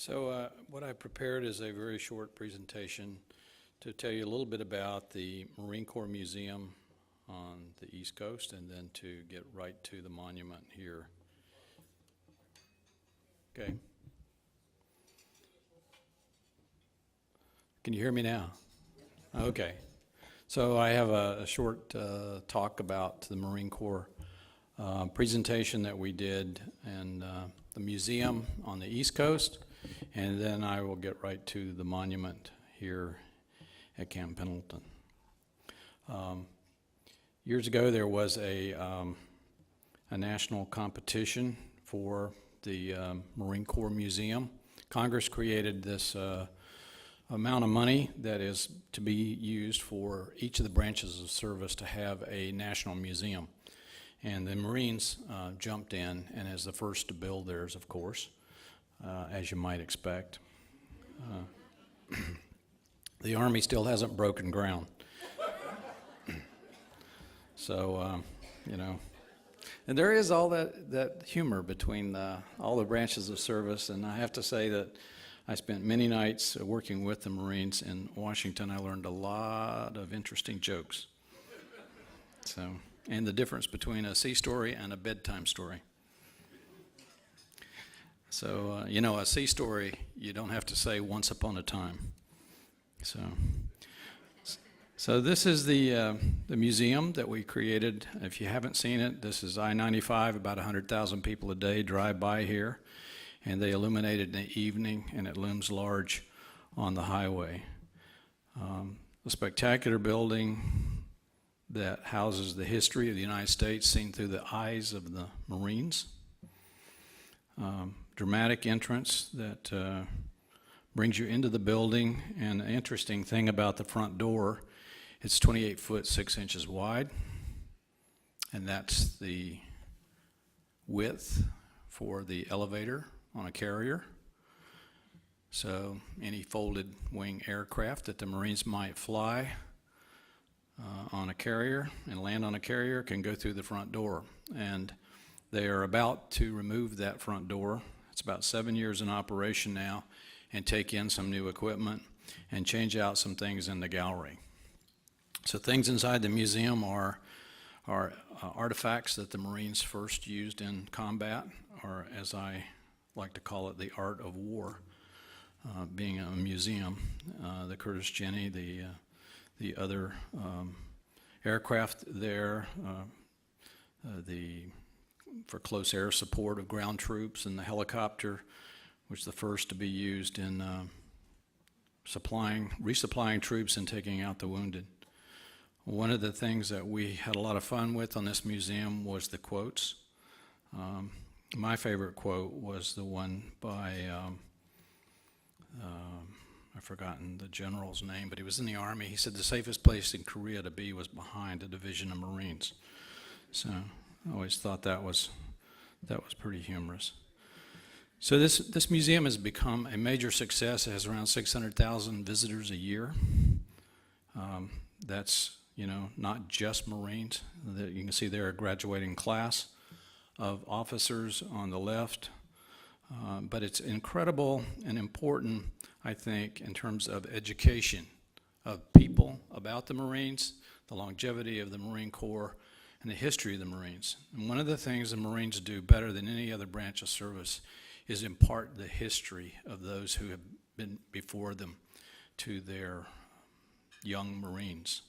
What I prepared is a very short presentation to tell you a little bit about the Marine Corps Museum on the East Coast, and then to get right to the monument here. Okay. Can you hear me now? Okay. So I have a short talk about the Marine Corps presentation that we did in the museum on the East Coast, and then I will get right to the monument here at Camp Pendleton. Years ago, there was a national competition for the Marine Corps Museum. Congress created this amount of money that is to be used for each of the branches of service to have a national museum. And the Marines jumped in, and as the first to build theirs, of course, as you might expect. The Army still hasn't broken ground. So, and there is all that humor between all the branches of service, and I have to say that I spent many nights working with the Marines in Washington. I learned a lot of interesting jokes. And the difference between a sea story and a bedtime story. So, a sea story, you don't have to say once upon a time. So this is the museum that we created. If you haven't seen it, this is I-95. About 100,000 people a day drive by here, and they illuminate it in the evening, and it looms large on the highway. A spectacular building that houses the history of the United States seen through the eyes of the Marines. Dramatic entrance that brings you into the building, and an interesting thing about the front door, it's 28 foot 6 inches wide, and that's the width for the elevator on a carrier. So any folded wing aircraft that the Marines might fly on a carrier and land on a carrier can go through the front door. And they are about to remove that front door. It's about 7 years in operation now, and take in some new equipment and change out some things in the gallery. So things inside the museum are artifacts that the Marines first used in combat, or as I like to call it, the art of war, being a museum. The Curtis Jenny, the other aircraft there, for close air support of ground troops, and the helicopter, which is the first to be used in resupplying troops and taking out the wounded. One of the things that we had a lot of fun with on this museum was the quotes. My favorite quote was the one by, I've forgotten the general's name, but he was in the Army. He said the safest place in Korea to be was behind a division of Marines. So I always thought that was pretty humorous. So this museum has become a major success. It has around 600,000 visitors a year. That's not just Marines. You can see there a graduating class of officers on the left. But it's incredible and important, I think, in terms of education of people about the Marines, the longevity of the Marine Corps, and the history of the Marines. And one of the things the Marines do better than any other branch of service is impart the history of those who have been before them to their young Marines.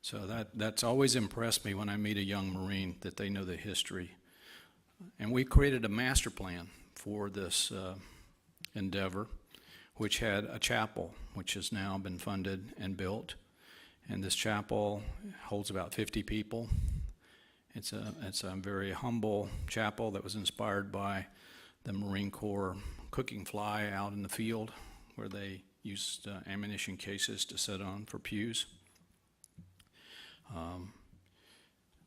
So that's always impressed me when I meet a young Marine, that they know the history. And we created a master plan for this endeavor, which had a chapel, which has now been funded and built. And this chapel holds about 50 people. It's a very humble chapel that was inspired by the Marine Corps cooking fly out in the field, where they used ammunition cases to sit on for pews.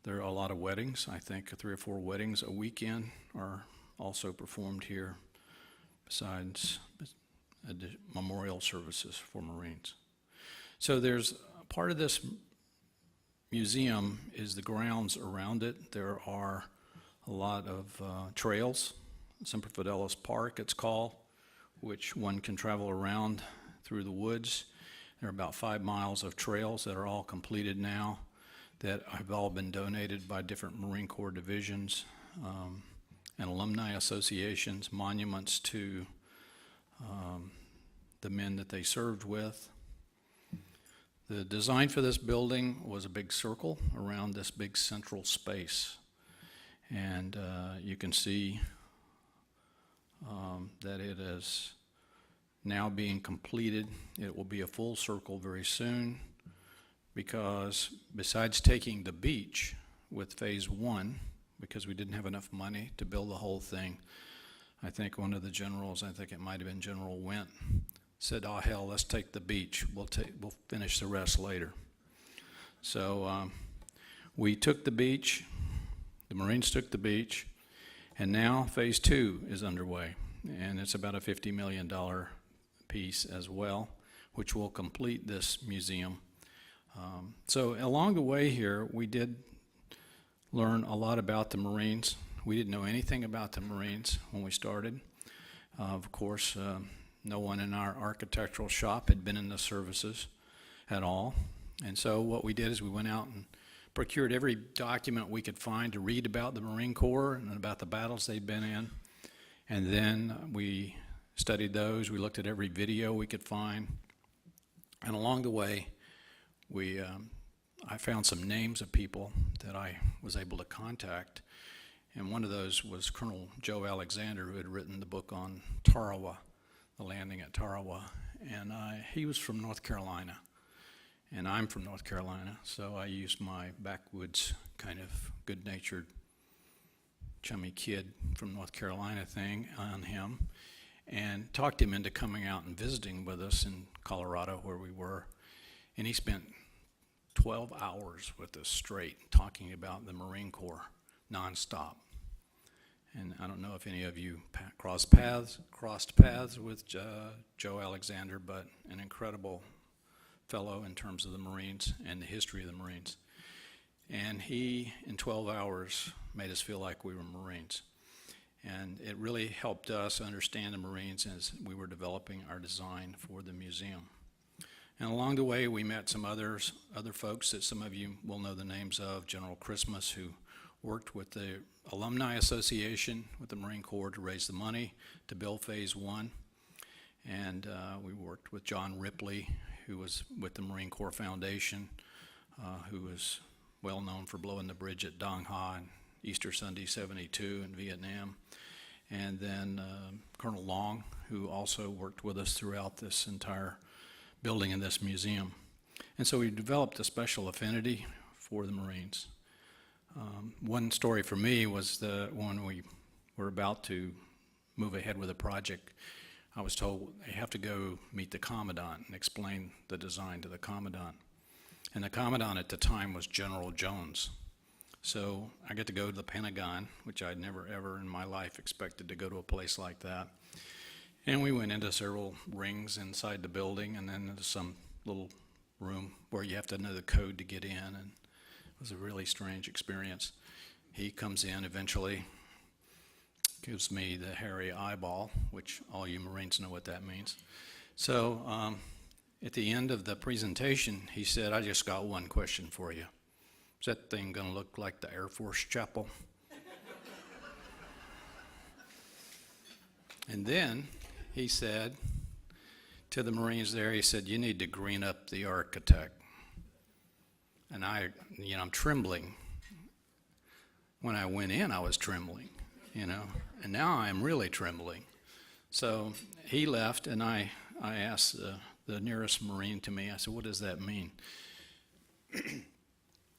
There are a lot of weddings. I think 3 or 4 weddings a weekend are also performed here, besides memorial services for Marines. So there's part of this museum is the grounds around it. There are a lot of trails. Semper Fidelis Park, it's called, which one can travel around through the woods. There are about 5 miles of trails that are all completed now, that have all been donated by different Marine Corps divisions and alumni associations, monuments to the men that they served with. The design for this building was a big circle around this big central space. And you can see that it is now being completed. It will be a full circle very soon, because besides taking the beach with phase 1, because we didn't have enough money to build the whole thing, I think one of the generals, I think it might have been General Went, said, "Oh hell, let's take the beach. We'll finish the rest later." So we took the beach, the Marines took the beach, and now phase 2 is underway, and it's about a $50 million piece as well, which will complete this museum. So along the way here, we did learn a lot about the Marines. We didn't know anything about the Marines when we started. Of course, no one in our architectural shop had been in the services at all. And so what we did is we went out and procured every document we could find to read about the Marine Corps and about the battles they'd been in. And then we studied those. We looked at every video we could find. And along the way, I found some names of people that I was able to contact. And one of those was Colonel Joe Alexander, who had written the book on Tarawa, the landing at Tarawa. And he was from North Carolina. And I'm from North Carolina, so I used my backwoods kind of good-natured chummy kid from North Carolina thing on him, and talked him into coming out and visiting with us in Colorado, where we were. And he spent 12 hours with us straight talking about the Marine Corps nonstop. And I don't know if any of you crossed paths with Joe Alexander, but an incredible fellow in terms of the Marines and the history of the Marines. And he, in 12 hours, made us feel like we were Marines. And it really helped us understand the Marines as we were developing our design for the museum. And along the way, we met some other folks that some of you will know the names of. General Christmas, who worked with the Alumni Association with the Marine Corps to raise the money to build phase 1. And we worked with John Ripley, who was with the Marine Corps Foundation, who was well known for blowing the bridge at Dong Ha and Easter Sunday 72 in Vietnam. And then Colonel Long, who also worked with us throughout this entire building in this museum. And so we developed a special affinity for the Marines. One story for me was when we were about to move ahead with a project, I was told, you have to go meet the Commandant and explain the design to the Commandant. And the Commandant at the time was General Jones. So I get to go to the Pentagon, which I'd never ever in my life expected to go to a place like that. And we went into several rings inside the building, and then into some little room where you have to know the code to get in, and it was a really strange experience. He comes in eventually, gives me the hairy eyeball, which all you Marines know what that means. So at the end of the presentation, he said, "I just got one question for you. Is that thing going to look like the Air Force Chapel?" And then he said to the Marines there, he said, "You need to green up the architect." And I'm trembling. When I went in, I was trembling, and now I'm really trembling. So he left, and I asked the nearest Marine to me, I said, "What does that mean?"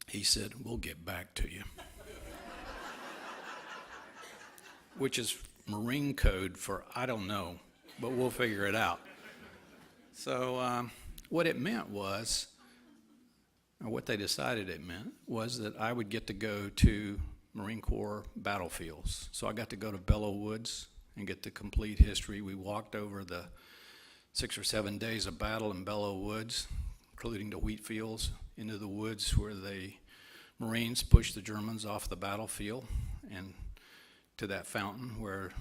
He said, "We'll get back to you," which is Marine code for I don't know, but we'll figure it out. So what it meant was, or what they decided it meant, was that I would get to go to Marine Corps battlefields. So I got to go to Belleau Woods and get the complete history. We walked over the 6 or 7 days of battle in Belleau Woods, including the wheat fields, into the woods where the Marines pushed the Germans off the battlefield, and to that fountain where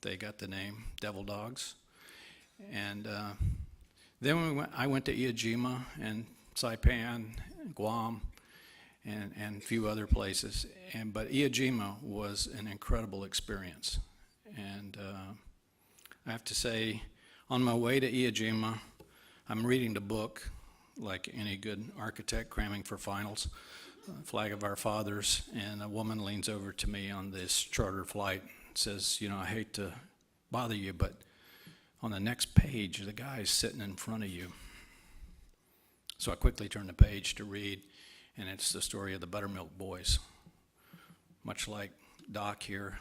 they got the name Devil Dogs. And then I went to Iwo Jima and Saipan, Guam, and a few other places. But Iwo Jima was an incredible experience. And I have to say, on my way to Iwo Jima, I'm reading the book, like any good architect cramming for finals, Flag of Our Fathers, and a woman leans over to me on this charter flight and says, I hate to bother you, but on the next page, the guy is sitting in front of you. So I quickly turned the page to read, and it's the story of the Buttermilk Boys. Much like Doc here,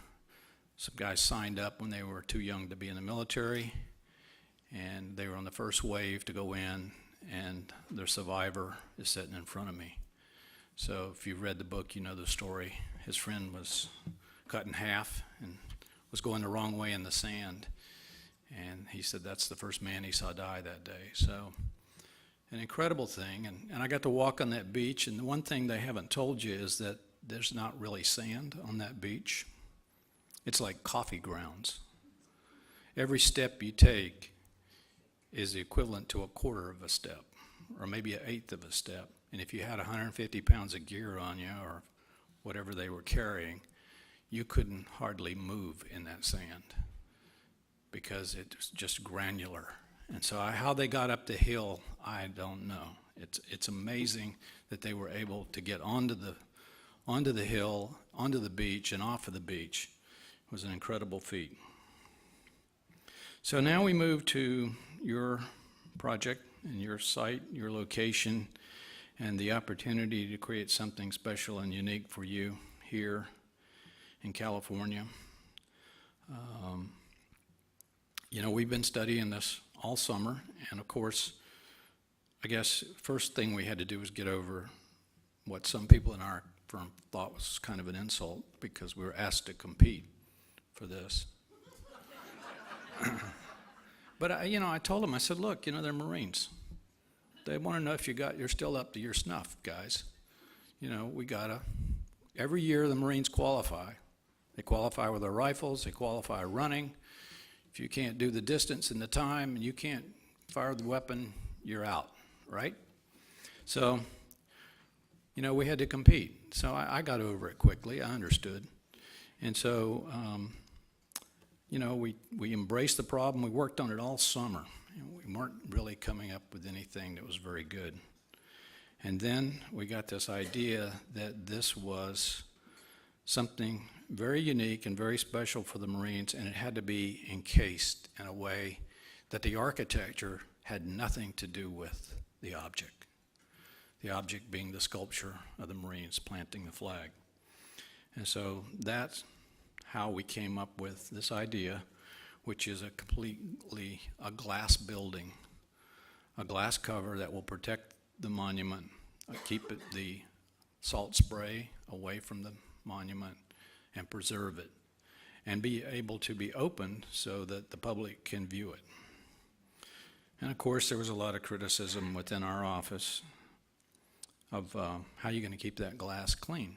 some guys signed up when they were too young to be in the military, and they were on the first wave to go in, and their survivor is sitting in front of me. So if you've read the book, you know the story. His friend was cut in half and was going the wrong way in the sand. And he said that's the first man he saw die that day. So an incredible thing. And I got to walk on that beach. And the one thing they haven't told you is that there's not really sand on that beach. It's like coffee grounds. Every step you take is the equivalent to a quarter of a step, or maybe an eighth of a step. And if you had 150 pounds of gear on you, or whatever they were carrying, you couldn't hardly move in that sand because it's just granular. And so how they got up the hill, I don't know. It's amazing that they were able to get onto the hill, onto the beach, and off of the beach. It was an incredible feat. So now we move to your project and your site, your location, and the opportunity to create something special and unique for you here in California. We've been studying this all summer, and of course, I guess first thing we had to do was get over what some people in our firm thought was kind of an insult, because we were asked to compete for this. But I told them, I said, look, they're Marines. They want to know if you're still up to your snuff, guys. Every year the Marines qualify. They qualify with their rifles, they qualify running. If you can't do the distance and the time and you can't fire the weapon, you're out, right? So, we had to compete. So I got over it quickly, I understood. And so, we embraced the problem. We worked on it all summer. We weren't really coming up with anything that was very good. And then we got this idea that this was something very unique and very special for the Marines, and it had to be encased in a way that the architecture had nothing to do with the object being the sculpture of the Marines planting the flag. And so that's how we came up with this idea, which is a completely glass building, a glass cover that will protect the monument, keep the salt spray away from the monument, and preserve it, and be able to be opened so that the public can view it. And of course, there was a lot of criticism within our office of how you're going to keep that glass clean.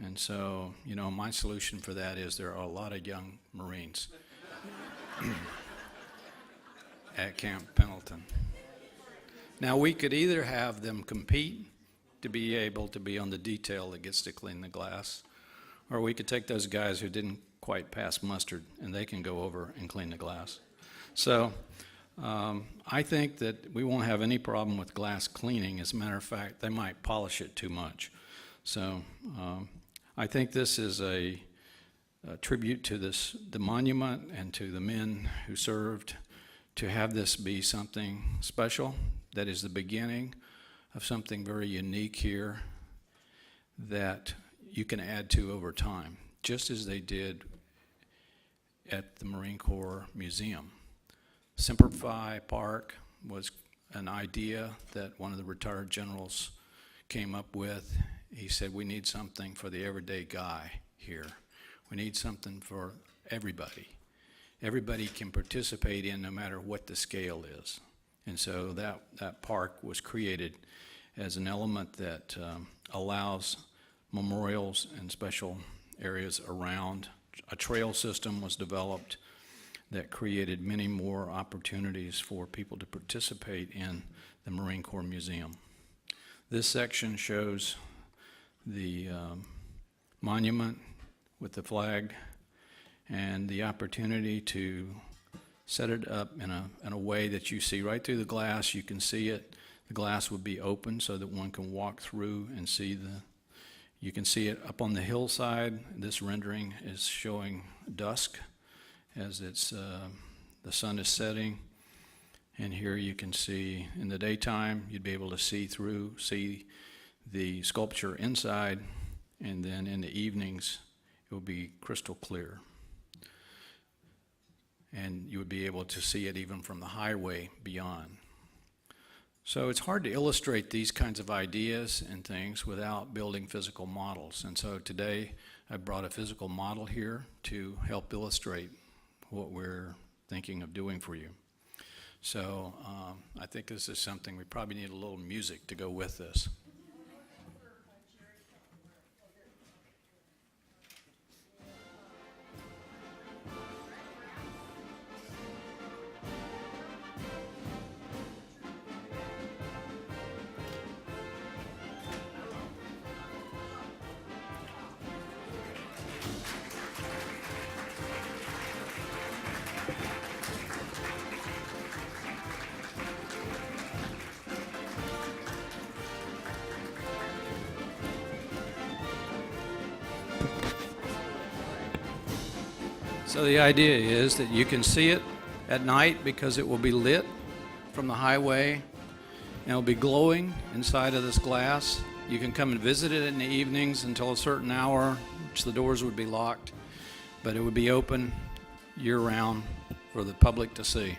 And so, my solution for that is there are a lot of young Marines at Camp Pendleton. Now, we could either have them compete to be able to be on the detail that gets to clean the glass, or we could take those guys who didn't quite pass mustard and they can go over and clean the glass. So I think that we won't have any problem with glass cleaning. As a matter of fact, they might polish it too much. So I think this is a tribute to the monument and to the men who served, to have this be something special that is the beginning of something very unique here that you can add to over time, just as they did at the Marine Corps Museum. Simplify Park was an idea that one of the retired generals came up with. He said, we need something for the everyday guy here. We need something for everybody. Everybody can participate in, no matter what the scale is. And so that park was created as an element that allows memorials and special areas around. A trail system was developed that created many more opportunities for people to participate in the Marine Corps Museum. This section shows the monument with the flag and the opportunity to set it up in a way that you see right through the glass. You can see it. The glass would be open so that one can walk through and see you can see it up on the hillside. This rendering is showing dusk as the sun is setting. And here you can see in the daytime, you'd be able to see the sculpture inside, and then in the evenings, it will be crystal clear. And you would be able to see it even from the highway beyond. So it's hard to illustrate these kinds of ideas and things without building physical models. And so today I brought a physical model here to help illustrate what we're thinking of doing for you. So I think this is something we probably need a little music to go with this. So the idea is that you can see it at night because it will be lit from the highway and it'll be glowing inside of this glass. You can come and visit it in the evenings until a certain hour, which the doors would be locked, but it would be open year-round for the public to see.